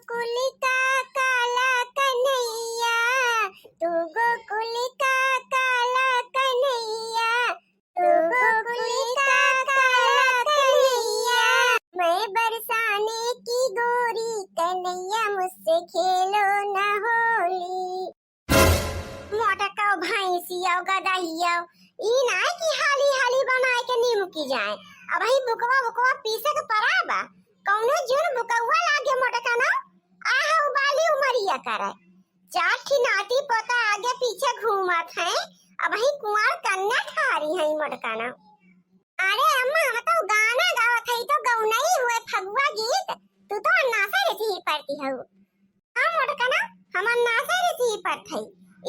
गोकुल का काला कन्हैया, तू गोकुल का काला कन्हैया, तू गोकुल का काला कन्हैया। मैं बरसाने की गोरी कन्हैया, मुझसे खेलो न होली। मोटका भैंसिया गदहिया ई ना कि हाली हाली बनाए के नीमुकी जाए। अब ही बुकवा बुकवा पीसे के पराबा कौनो जुन बुकवा लागे मोटका ना आहा उबाली उमरिया करे। चार ठिनाती पोता आगे पीछे घूमत है। अब ही कुंवार कन्या ठारी है मोटका ना। अरे अम्मा हम तो गाना गावत है तो गौना ही हुए फगुआ गीत। तू तो नाचे रहती ही पड़ती है। हां मोटका ना हम नाचे रहती ही पड़त है।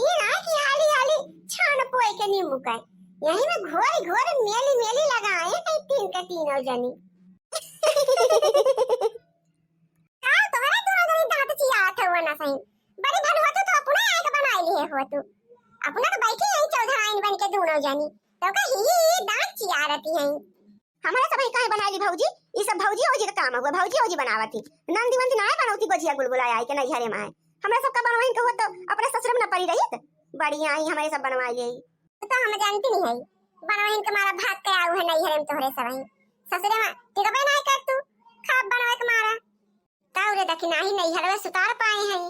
ई ना कि हाली हाली छान पोए के नींबू का यही में घोर घोर मेली मेली लगाए कई तीन के तीनों जनी। का तुम्हारे दोनों जनी दांत चियात हुआ ना सही। बड़ी भन हो तो अपने आके बनाई लिए हो तू। अपना तो बैठी यही चौधराइन बन के दोनों जनी। तो का ही दांत चिया रहती है। हमारे सब काहे बनाई ली भौजी? ई सब भौजी ओजी का काम है। भौजी ओजी बनावती। नंदी वंदी ना बनौती गोजिया गुलगुला आई के नहीं हरे माए। हमरा सब का बनवाइन के हो तो अपने ससुर में न पड़ी रही त बढ़िया आई हमारे सब बनवाई ले। तो हम जानती नहीं है बनवाइन के मारा भाग के आऊ है नहीं हरे में तोहरे सब है ससुरे में टिकबे नहीं कर तू खाब बनवाए के मारा ताऊ रे दखी नहीं नहीं हरवे सुतार पाए हैं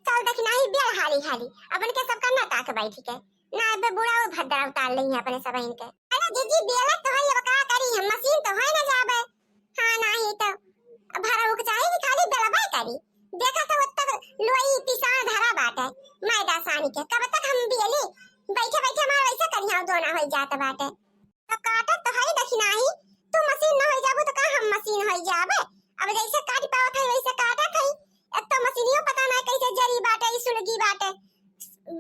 चल दखी नहीं बेल हाली हाली अपन के सब करना ताक बैठी के ना बे बुढ़ा वो भद्रा उतार ले अपने सब इनके अरे जीजी बेल तो है अब का करी हम मशीन तो है ना जाबे हां नहीं तो भरा उक चाहिए खाली बेलबा करी देखा तो तब लोई पिसान धरा बाटे मैदा सानी के कब तक हम बेली बैठे बैठे हमारा ऐसा करिया दोना हो जात बाटे तो काटत तो है दखी नहीं तू मशीन न हो जाबो तो का हम मशीन हो जाबे अब जैसे काट पावत है वैसे काटत है अब तो मशीनियो पता ना कैसे जरी बाटे सुलगी बाटे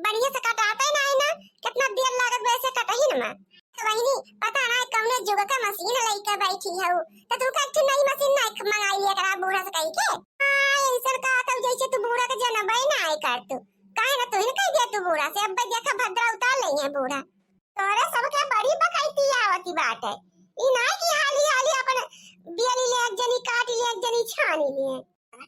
बढ़िया से काटाते नहीं ना कितना देर लागत वैसे कटही न तो वही पता ना कौने जुग का मशीन लेके बैठी है तो तू का नई मशीन ना मंगाई लिया करा बूढ़ा से कह के ऐसा का तो जैसे तू बूढ़ा के जनबे ना आए कर तू काहे ना तू ही कह दिया तू बूढ़ा से अब देखा भद्रा उतार ले है बूढ़ा तोरे सब के बड़ी बकैती आवती बात है ई ना कि हाली हाली अपन बेली ले एक जनी काट ले एक जनी छानी ले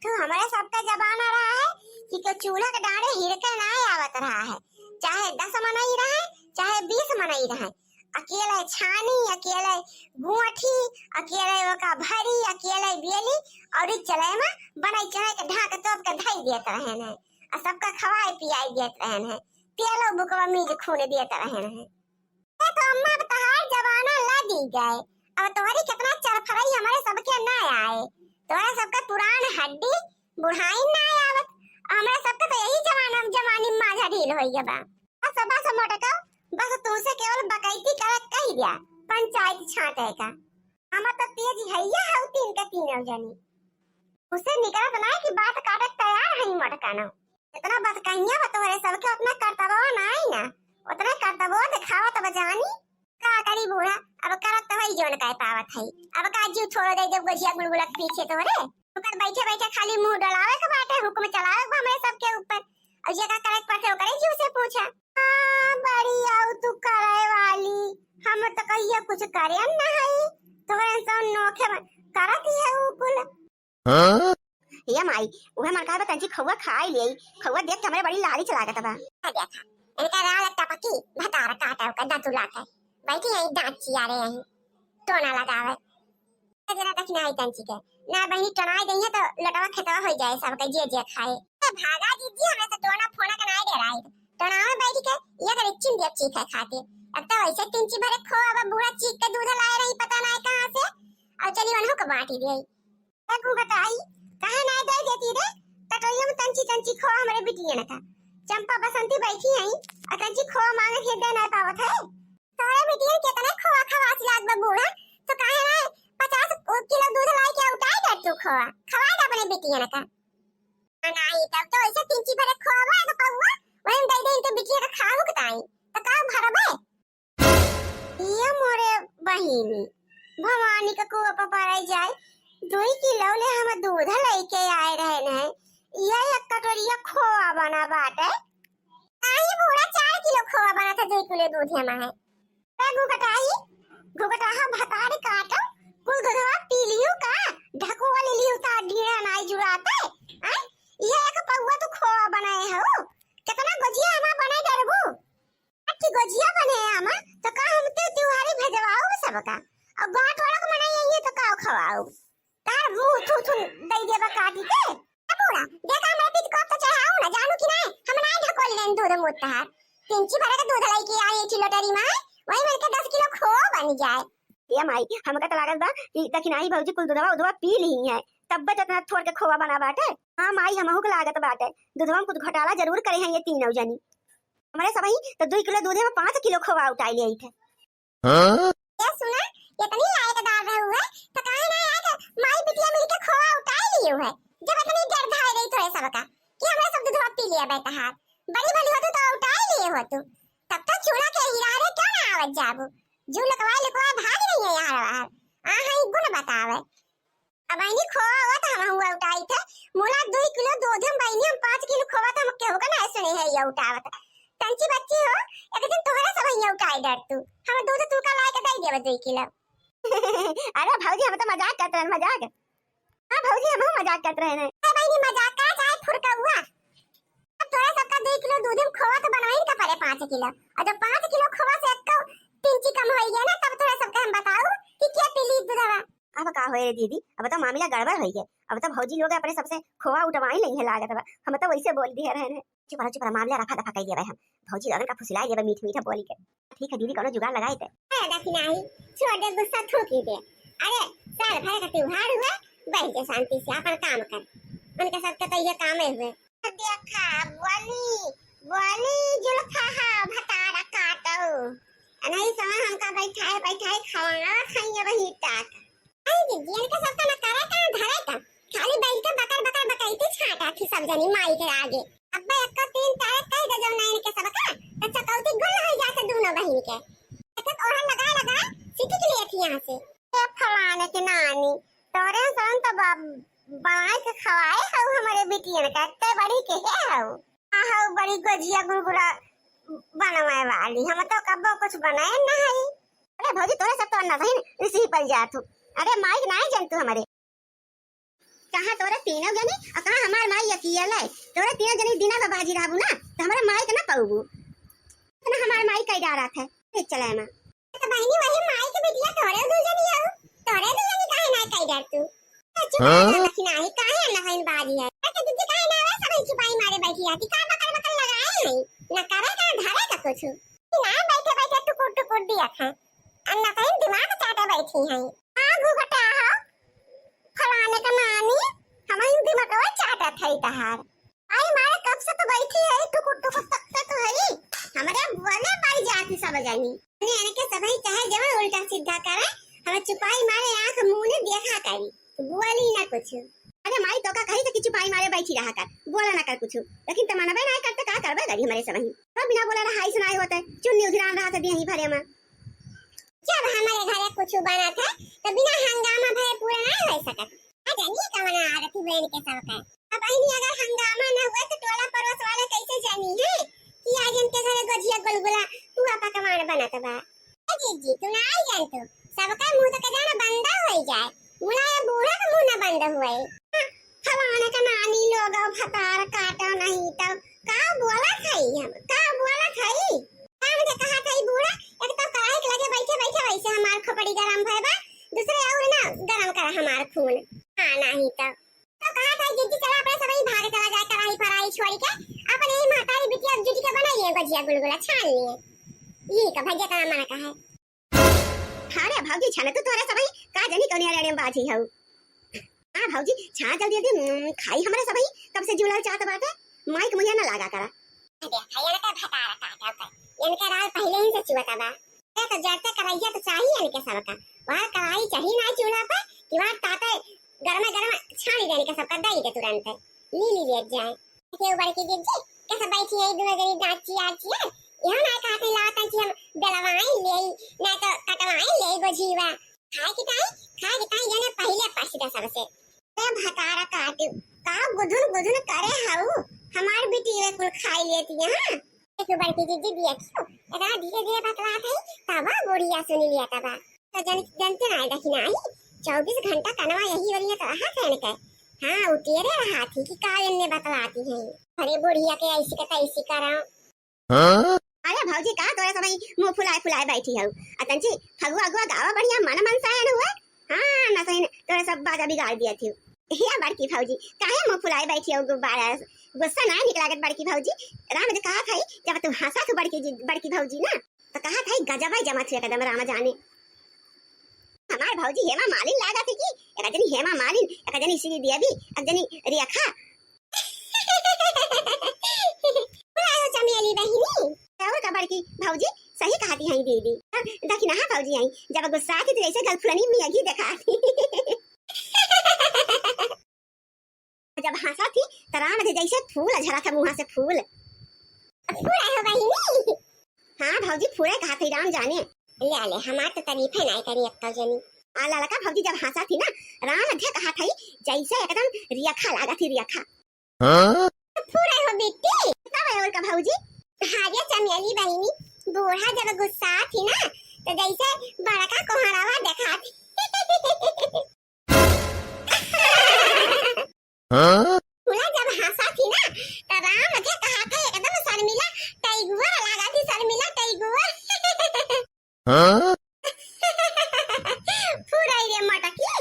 तो हमारे सब का जबान आ रहा है कि के चूल्हा के डाड़े हिड़के ना आवत रहा है चाहे 10 मनाई रहे चाहे 20 मनाई रहे अकेले छानी अकेले गुंठी अकेले ओका भरी अकेले बेली और चले में बनाई चाहे के ढाक तोप के धई देत रहे हैं और सबका खवाई पियाई देत रहे हैं तेलो बुकवा मीज खून देत रहे हैं तो अम्मा अब तहार जमाना लगी गए अब तुम्हारी कितना चरफराई हमारे सबके ना आए तुम्हारा सबका पुरान हड्डी बुढ़ाई ना आवत हमारे सबका तो यही जमानी माझा ढील होई गया बा सब मोटका बस तुमसे केवल बकैती कर कह दिया पंचायत छाटे का हम तो तेज हैया है तीन के तीनों जनी उसे निकलत ना कि बात काटक तैयार है मोटका ना इतना बात कहिया तुम्हारे सबके उतना कर्तव्य ना आई ना उतना कर्तव्य दिखावा तो बजानी का करी बूढ़ा अब करत तो वही जोन काय पावत है अब का जू छोड़ दे जब गोजिया गुलगुला पीछे तोरे ओकर बैठे बैठे खाली मुंह डलावे के बाटे हुक्म चलावे के हमरे सबके ऊपर और जगह करे पड़ते ओकरे जू से पूछा हां बड़ी आउ तू करे वाली हम तो कहिए कुछ करे ना है तोरे सब नोखे करत ही है उ कुल हां ये माई ओहे मन का बतंजी खवा खाई ले खवा देख हमरे बड़ी लाली चलागत बा देखा इनका राल टपकी भतार काटा का दांत लाता बैठी यही दांत चिया रहे हैं तो ना लगावे जरा तक ना आई तंची के ना बहनी टनाई दई है तो लटवा खेतवा हो जाए सब के जे खाए भागा दीजिए हमें तो टोना फोना का ना दे रहा है टोना में बैठ के ये कर चिन दे चीख खाते अब तो वैसे तिंची भरे खो अब बूढ़ा चीख के दूध लाए रही पता ना कहां से और चली वनहु को बांटी दे तू बताई कहां ना दे देती रे टटोइयो में तंची खो हमारे बिटिया ना था चंपा बसंती बैठी है और तंची खो मांगे के दे ना पावत है तोरे बिटिया कितने खोआ खवास लाग बा बूढ़ा तो काहे ना 50 किलो दूध लाई के उठाई दे तू खोआ खवा दे अपने बिटिया का नहीं तब तो ऐसे तिंची भरे खोवा तो पौवा वहीं दे दे इनके बिटिया का खाऊ कताई तो का भरबे ये मोरे बहिनी भवानी का कुआ पर पड़ाई जाए 2 किलो ले हम दूध लेके आए रहे ने ये एक कटोरिया खोआ बना बाटे आई बूढ़ा 4 किलो खोआ बना था 2 किलो दूध में है घुघटाहा भतार काटो कुल दूधवा पी लियो का ढको वाली लियो ता ढीरा नाई जुड़ाते हैं होता है। तिंची भरे का दूध लाई के आई थी लोटरी में, वही मिल के 10 किलो खोआ बन जाए। ये माई हमका तो लागत बा कि दखिनाई भौजी कुल दूधवा उधवा पी ली है, तब इतना थोड़ के खोआ बना बाटे। हां माई हमहु के लागत बाटे दूधवा में कुछ घोटाला जरूर करे हैं ये तीनों जनी। हमारे सबही तो 2 किलो दूध में 5 किलो खोआ उठाई ले आई थे। हां ये सुना, ये तो नहीं आए का दाल रहा हुआ तो काहे ना आए का माई बिटिया मिल के खोआ उठाई लियो है। जब इतनी डर धाई रही तो सब का कि हमरे सब दूधवा पी लिया बेटा हाथ बड़ी भली हो तो उठाई लिए हो तू, तब तक चूल्हा के हिरारे क्यों ना आवत जाबू। जू लकवा भाग रही है यार बाहर आ हां गुण बतावे। अब आईनी खोआ हुआ तो हम हुआ उठाई थे मोला 2 किलो दूध में बईनी हम 5 किलो खोआ तो हम के होगा ना ऐसे नहीं है ये उठावत। तंची बच्ची हो एक दिन तोहरा सब ये उठाई डर तू हम दूध तू का लाए के दे देबे 2 किलो। अरे भौजी हम तो मजाक करत रहे मजाक। हां भौजी हम मजाक करत रहे हैं। ए भाई मजाक का चाहे फुरका हुआ। अब तोरा सबका 2 किलो दूध में खोआ तो बनवाई का पड़े 5 किलो और जब 5 किलो खोआ से एक तिंची कम हो गया ना तब तोरा सबका हम बताओ कि क्या पीली दूधवा। अब का होए रे दीदी, अब तो मामला गड़बड़ हो गया। अब तो भौजी लोग अपने सबसे खोआ उठवाई नहीं है लागत बा, हम तो वैसे बोल दिए रहे। चुप रहा मामला रफा दफा कर दिया हम भौजी लोगन का फुसलाई देबे मीठ मीठा बोल के। ठीक है दीदी कोनो जुगाड़ लगाए थे। अरे देखी नहीं छोड़ दे गुस्सा थूकी दे। अरे साल भर का त्योहार हुआ बैठ जा शांति से अपन काम कर, उनके सब का तो ये काम है हुए। देखा बोली बोली जुल्फा हा भतारा काटो नहीं समय हमका बैठाए खवाना खाइए वही टाक। अरे दीदी इनके सब का न करे का धरे का खाली बैठ के बकर बकर बकैती छाटा थी सब जनी माई के आगे। अब्बे एक का 3 तारीख कह दे जब नहीं इनके सब का तो चकौती गुल हो जाते दोनों बहन के। एक और लगा सीटी के लिए थी यहां से ये फलाने के नानी तोरे सन तो बनाए के खवाए हो हमारे बिटिया का ते बड़ी के है हो आ हो बड़ी गजिया गुलगुला बनवाए वाली हम तो कब्बो कुछ बनाए ना है। अरे भौजी तोरे सब तो ना सही इसी पर जात हूं। अरे माई नहीं जानतू हमारे कहां तोरे तीनों जनी और कहां हमार माई अकेला है। तोरे तीनों जनी दिना में बाजी रहबू ना तो हमारे माई के ना पाऊबू ना हमार माई कई जा रहा है चले ना तो बहनी वही माई के बिटिया तोरे दो जनी हो तोरे दो जनी काहे ना कई डर तू लखना है काहे ना है बाजी है तो दीदी काहे ना है सब छुपाई मारे बैठी आती का बकर बकर लगाए नहीं ना करे का धरे का कुछ ना बैठे बैठे टुकुर दिया था अन्ना कहीं दिमाग चाटा बैठी है हां घुघटा हो फलाने का नानी हमारी दिमाग में चाटा था तहार आई मारे कब से तो बैठी है टुकुर तक तो है हमारे बोले पाई जाती सब जानी ने के सभी चाहे जब उल्टा सीधा करे हमें छुपाई मारे आंख मुंह ने देखा करी बोली ना कुछ। अरे माई तो का कही तो कि छुपाई मारे बैठी रहा कर बोला ना कर कुछ लेकिन तमन्ना बे नहीं करते का करबे गरी हमारे सब ही तो बिना बोला रहा हाई सुनाई होते चुन्नी उधरान रहा था यहीं भरे में। जब हमारे घर कुछ बना था तो बिना हंगामा भरे पूरा नहीं हो सका आ जानिए कमना आदत थी बहन के सब का। अब अही अगर हंगामा न हुआ तो टोला पड़ोस वाले कैसे जानी है कि आज इनके घर गजिया गुलगुला तू आपा कमाड़ बनाता बा। जी तू ना आई जान तो सबका मुंह तो कजाना बंदा हो जाए मुलाया बूढ़ा का मुंह ना बंद हुआ है फलाने का नानी लोग भतार काटा नहीं तो का बोला खाई हम का बोला खाई का मुझे कहा था बूढ़ा एक तो कढ़ाई के लगे बैठे बैठे वैसे हमार खोपड़ी गरम भय बा दूसरे और ना गरम कर हमार खून हां नहीं तो कहा था जीजी चला अपने सभी भाग चला जाए कढ़ाई फराई छोड़ के अपने ही मातारी बिटिया जुटी के बनाइए गजिया गुलगुला छान लिए ये का भैया का मना का है। अरे भौजी छाने तो तोरे सभी का जानी कौन अरे बाजी हऊ। हां भौजी छा जल्दी जल्दी खाई हमारे सभी कब से जुलल चाहत बाटे माइक मुझे ना लगा करा। अरे भैया का भतारा काटा कर इनका राल पहले ही से चुवता बा तो जड़ते कराइया तो चाहिए इनके सब का वहां कढ़ाई चाहिए ना चूल्हा पर कि वहां ताते गरम छानी देने का सब का दई दे तुरंत ली ले जाए के ऊपर की दीजिए कैसे बैठी है दूर गरी डाची आची है यहां ना कहते लाता छी हम बेलवाई ले ना तो कटवाई ले गोजीवा खाए की ताई जाने पहले पासीदा सबसे ते भतारा काट का गुधुन करे हाउ हमार बेटी वे कुल खाई लेती है हां एक बार की दीदी दिया क्यों एदा धीरे बतला थी तबा बुढ़िया सुनी लिया तबा तो जानते ना देखी ना 24 घंटा कनवा यही वाली तो रहा कहने के हां उतेरे रहा थी कि कायन ने बतलाती है अरे बुढ़िया के ऐसी का तैसी करा। अरे भौजी का तोरे समय मुंह फुलाए बैठी हऊ अतंची फगुआ अगुआ गावा बढ़िया मन सायन हुआ हां ना सही तोरे सब बाजा बिगाड़ दिया थी या बड़की भौजी काहे मुंह फुलाए बैठी हो गुब्बारा गुस्सा ना निकलागत बड़की भौजी राम जी कहा था जब तुम हंसा तो बड़की भौजी ना तो कहा था गजब जमा थे कदम राम जाने हमार भौजी हेमा मालिन लागा थी कि एक जनी हेमा मालिन एक जनी श्री देवी एक जनी रेखा बुलाओ चमेली बहिनी। और का बड़की भौजी सही कहती हैं दीदी देखी ना भौजी आई जब गुस्सा थी तो ऐसे गलफुलनी में अगी देखा जब हंसा थी तो राम जी जैसे फूल झरा था मुंह से फूल बुलाओ बहिनी। हाँ भौजी फूले कहा थी राम जाने ले ले हमार तो तारीफ है नहीं करी एक जनी। आला लका भौजी जब हंसा थी ना राम अधे कहा था जैसे एकदम रियखा लागा थी रियखा बुलाओ बेटी। तब और का भौजी हारिया चमेली बहिनी बूढ़ा जब गुस्सा थी ना तो जैसे बड़का कोहरावा देखा थी। बुला जब हंसा थी ना तो राम अधे कहा था एकदम शर्मिला टाइगुआ लगा थी शर्मिला टाइगुआ। पूरा रे मटकी।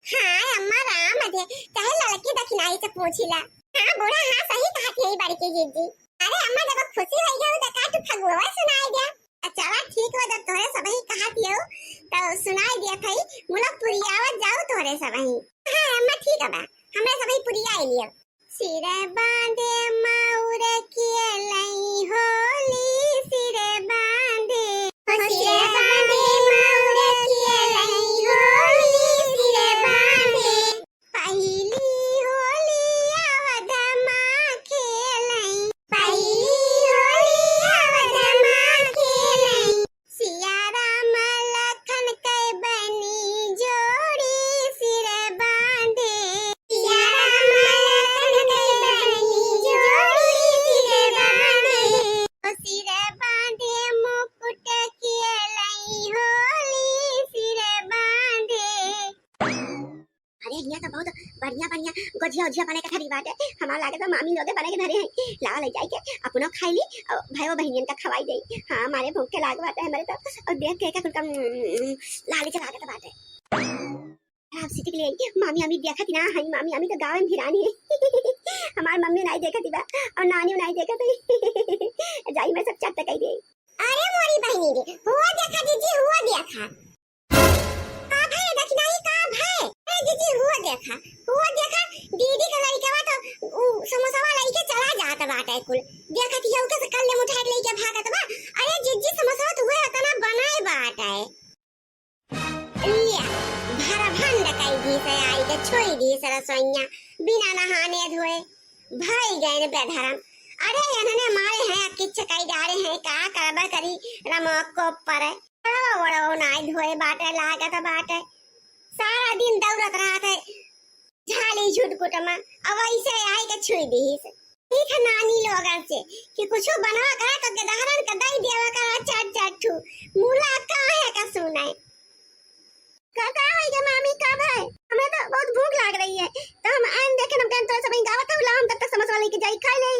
हाँ अम्मा राम अधे चाहे लड़की दखिनाई से पूछिला। हाँ बूढ़ा हाँ सही कहा थी बड़की जीजी। अरे अम्मा जब खुशी हो गया तो का तू फगुआ सुनाई दिया। अच्छा ठीक हो जब तोरे सबही कहा दियो तो सुनाई दिया थई मुला पुरियावत जाओ तोरे सबही। हाँ अम्मा ठीक है बा हमरे सबही पुरिया आई लियो। सिर बांधे माउर के लई होली सिर बांधे सिर बांधे माउर के लई होली सिर बांधे पहली होली अवध मां खेलई पहली होली अवध मां खेलई सिया राम लखन के बनी जोड़ी सिर बांधे सिया राम लखन के बनी जोड़ी सिर बांधे ओ सिर बांधे मुकुट के लई होली सिर बांधे। अरे यहाँ तो बहुत बढ़िया बढ़िया गजिया उजिया बने के धरी बाटे हमारा लागे तो मामी लोगे बने के धरे हैं लावा ले जाए के अपनो खाई ली और भाईओ बहनियन का खवाई दे। हाँ हमारे भूख के लाग बाटे हमारे तो और देख के कुल कम लाली चला के बाटे आप सिटी के लिए मामी अमी देखा थी ना हां मामी अमी तो गांव में फिरानी है हमार मम्मी नहीं देखा थी बा और नानी नहीं देखा थी जाई मैं सब चट कही दे। अरे मोरी बहनी रे हुआ देखा जीजी हुआ देखा का भाई दखनाई का भाई अरे जीजी हुआ देखा दीदी का लड़का तो समोसा वाला लेके चला जाता बाटे कुल देखा थी उनके से कल ले मुठाई लेके भागत बा। अरे जीजी समोसा तो हुआ तना बनाए बाटे लिया भरा भंड काई दी से आई के छोई दी से रसोइया बिना नहाने धोए भाई गए बेधरम। अरे इन्होंने मारे हैं किच्छ काई डाले हैं का करबा करी रमक को पर बड़ा नाई धोए बाटे लागत बाटे सारा दिन दौड़त रहा था झाली झुटकुट में अब ऐसे आई के छुई दी से ठीक है नानी लोगन से कि कुछ बनवा करा तो गदहरन का दई देवा करा चट चट मूला का है का सुनाए काका है ये मामी कब है हमें तो बहुत भूख लग रही है तो हम आन देखे हम कहते सब गावत है हम तब तक समोसा लेके जाई खा ले।